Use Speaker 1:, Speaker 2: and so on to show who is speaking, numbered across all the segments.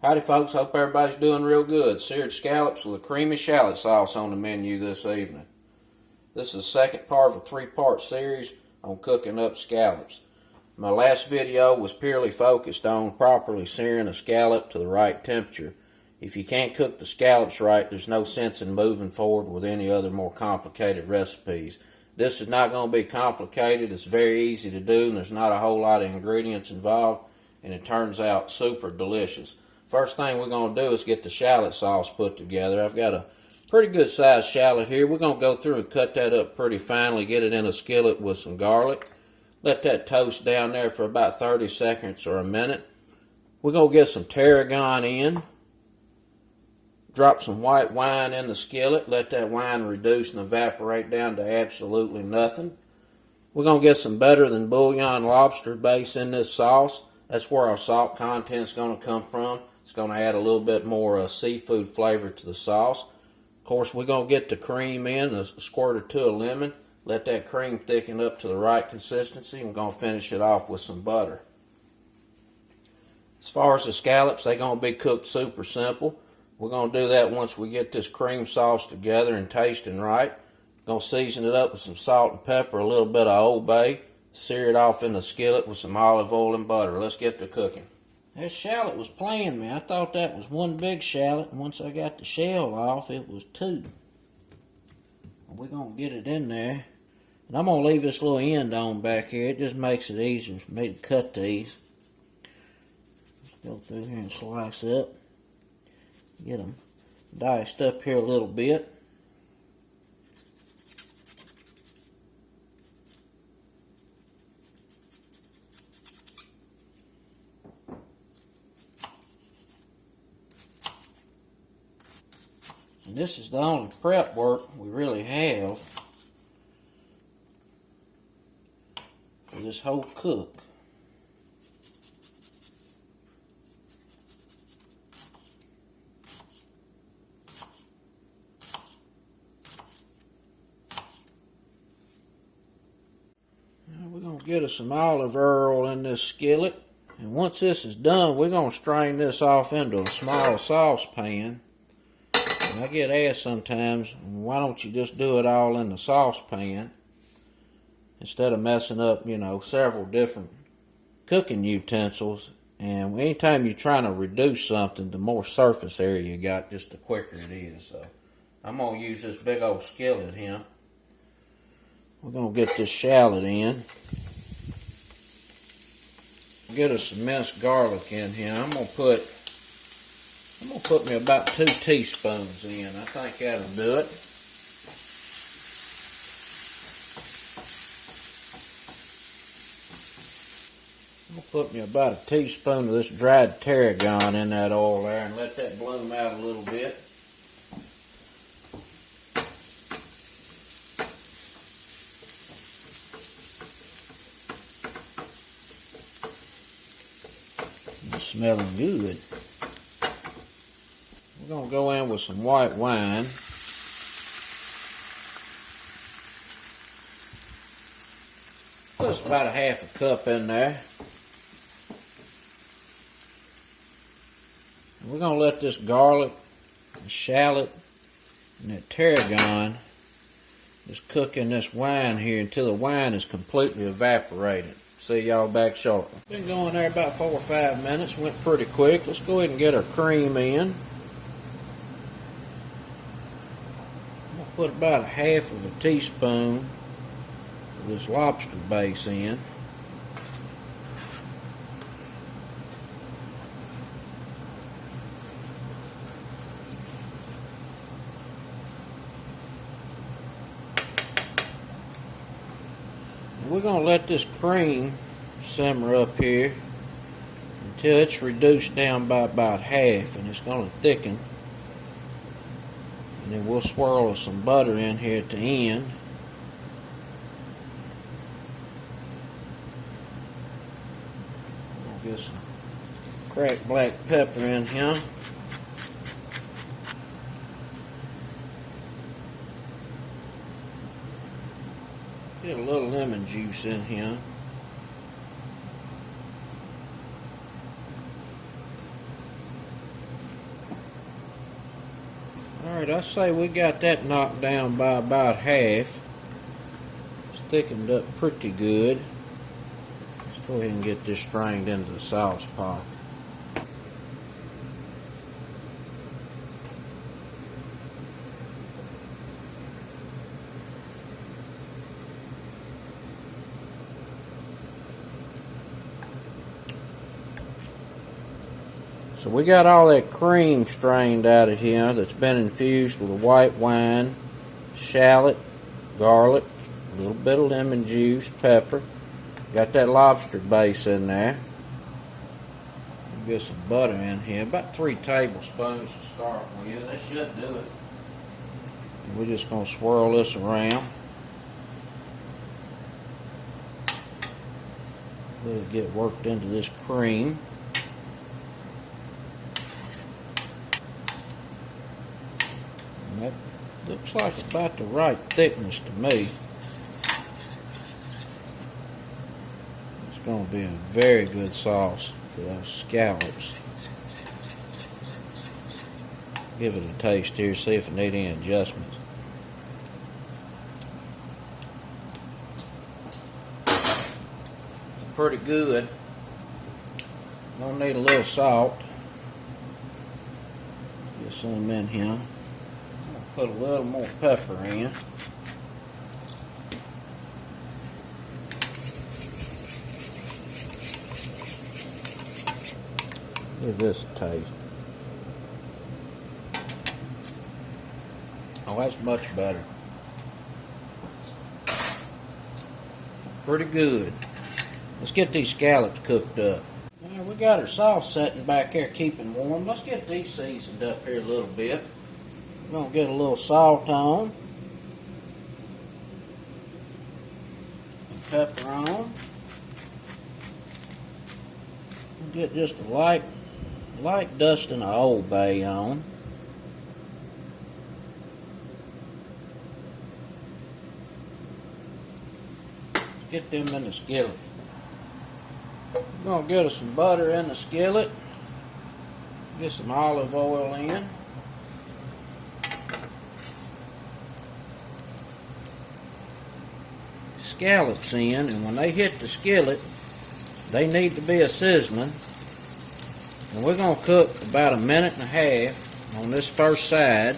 Speaker 1: Howdy folks, hope everybody's doing real good. Seared scallops with a creamy shallot sauce on the menu this evening. This is the second part of a three-part series on cooking up scallops. My last video was purely focused on properly searing a scallop to the right temperature. If you can't cook the scallops right, there's no sense in moving forward with any other more complicated recipes. This is not going to be complicated. It's very easy to do, and there's not a whole lot of ingredients involved, and it turns out super delicious. First thing we're going to do is get the shallot sauce put together. I've got a pretty good sized shallot here. We're going to go through and cut that up pretty finely, get it in a skillet with some garlic. Let that toast down there for about 30 seconds or a minute. We're going to get some tarragon in. Drop some white wine in the skillet. Let that wine reduce and evaporate down to absolutely nothing. We're going to get some better than bouillon lobster base in this sauce. That's where our salt content is going to come from. It's going to add a little bit more seafood flavor to the sauce. Of course, we're going to get the cream in, a squirt or two of lemon. Let that cream thicken up to the right consistency. We're going to finish it off with some butter. As far as the scallops, they're going to be cooked super simple. We're going to do that once we get this cream sauce together and tasting right. We're going to season it up with some salt and pepper, a little bit of Old Bay. Sear it off in the skillet with some olive oil and butter. Let's get to cooking. That shallot was playing me. I thought that was one big shallot, and once I got the shell off, it was two. We're going to get it in there. And I'm going to leave this little end on back here. It just makes it easier for me to cut these. Let's go through here and slice up. Get them diced up here a little bit. And this is the only prep work we really have for this whole cook. Now we're going to get us some olive oil in this skillet. And once this is done, we're going to strain this off into a small saucepan. I get asked sometimes, why don't you just do it all in the saucepan instead of messing up, several different cooking utensils. And anytime you're trying to reduce something, the more surface area you got, just the quicker it is. So I'm going to use this big old skillet here. We're going to get this shallot in. Get us some minced garlic in here. I'm going to put me about 2 teaspoons in. I think that'll do it. I'm going to put me about a teaspoon of this dried tarragon in that oil there and let that bloom out a little bit. It's smelling good. We're going to go in with some white wine. Put about a half a cup in there. And we're going to let this garlic, the shallot, and that tarragon just cook in this wine here until the wine is completely evaporated. See y'all back shortly. Been going there about 4 or 5 minutes. Went pretty quick. Let's go ahead and get our cream in. Put about a half of a teaspoon of this lobster base in. And we're going to let this cream simmer up here until it's reduced down by about half, and it's going to thicken. And then we'll swirl some butter in here at the end. We'll get some cracked black pepper in here. Get a little lemon juice in here. Alright, I say we got that knocked down by about half. It's thickened up pretty good. Let's go ahead and get this strained into the sauce pot. So we got all that cream strained out of here that's been infused with a white wine, shallot, garlic, a little bit of lemon juice, pepper. Got that lobster base in there. Get some butter in here, about 3 tablespoons to start with. That should do it. And we're just going to swirl this around. Let it get worked into this cream. That looks like about the right thickness to me. It's going to be a very good sauce for those scallops. Give it a taste here, see if it needs any adjustments. It's pretty good. Gonna need a little salt. Get some in here. Put a little more pepper in. Give this a taste. Oh, that's much better. Pretty good. Let's get these scallops cooked up. Now, we got our sauce sitting back there keeping warm. Let's get these seasoned up here a little bit. We're going to get a little salt on, pepper on. We'll get just a light dusting of Old Bay on. Get them in the skillet. We're going to get us some butter in the skillet. Get some olive oil in. Scallops in, and when they hit the skillet, they need to be a sizzling. And we're going to cook about 1.5 minutes on this first side.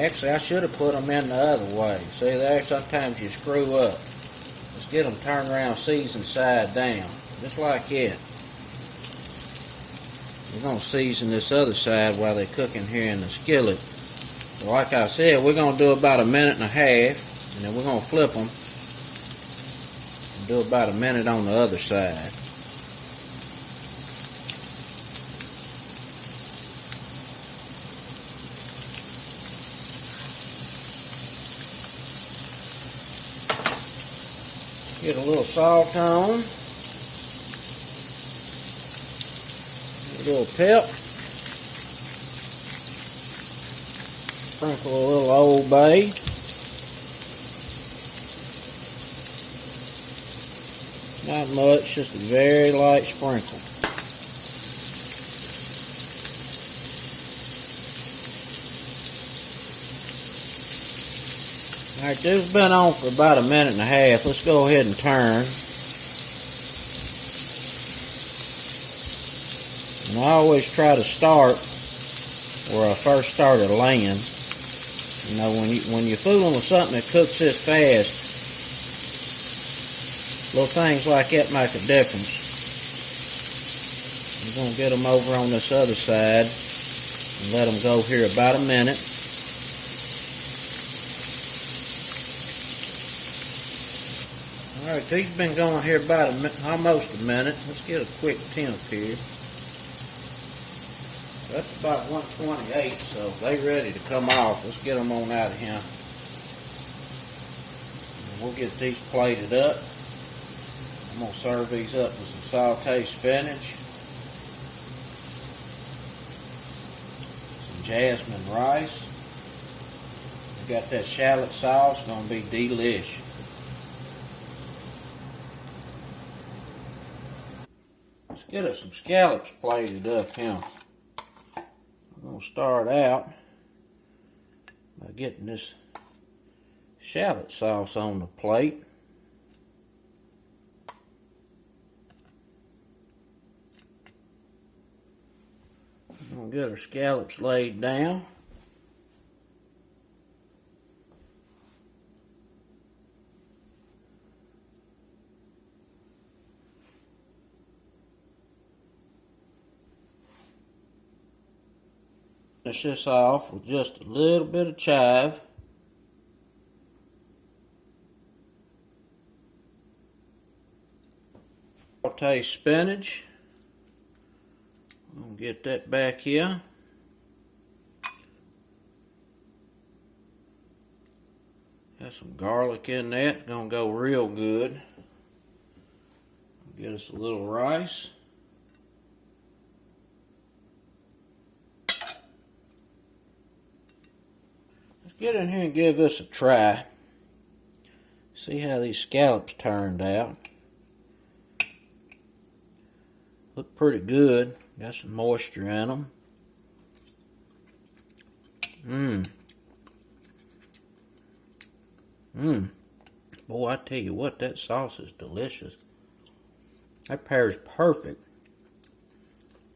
Speaker 1: Actually, I should have put them in the other way. See there, sometimes you screw up. Let's get them turned around, seasoned side down, just like it. We're going to season this other side while they're cooking here in the skillet. So like I said, we're going to do about 1.5 minutes, and then we're going to flip them and do about 1 minute on the other side. Get a little salt on, a little pep, sprinkle a little Old Bay, not much, just a very light sprinkle. Alright, this has been on for about 1.5 minutes. Let's go ahead and turn. And I always try to start where I first started laying. You know, when you're fooling with something that cooks this fast, little things like that make a difference. I'm going to get them over on this other side and let them go here about 1 minute. Alright, these have been going here about almost 1 minute. Let's get a quick temp here. That's about 128, so they're ready to come off. Let's get them on out of here. And we'll get these plated up. I'm going to serve these up with some sauté spinach, some jasmine rice. We got that shallot sauce, going to be delish. Let's get us some scallops plated up here. We're going to start out by getting this shallot sauce on the plate. We're going to get our scallops laid down. Finish this off with just a little bit of chive. Sauté spinach. I'm going to get that back here. Got some garlic in that. Going to go real good. Get us a little rice. Get in here and give this a try. See how these scallops turned out. Look pretty good. Got some moisture in them. Boy, I tell you what, that sauce is delicious. That pairs perfect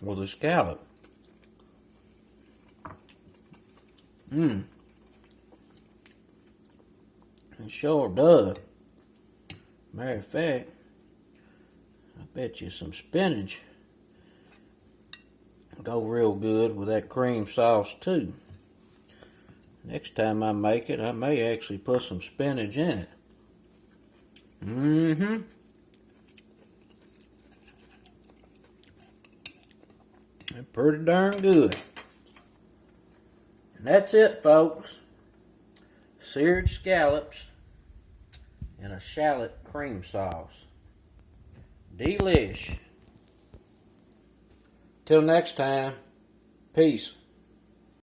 Speaker 1: with a scallop. It sure does. Matter of fact, I bet you some spinach go real good with that cream sauce too. Next time I make it, I may actually put some spinach in it. They're pretty darn good. And that's it, folks. Seared scallops and a shallot cream sauce. Delish. Till next time, peace.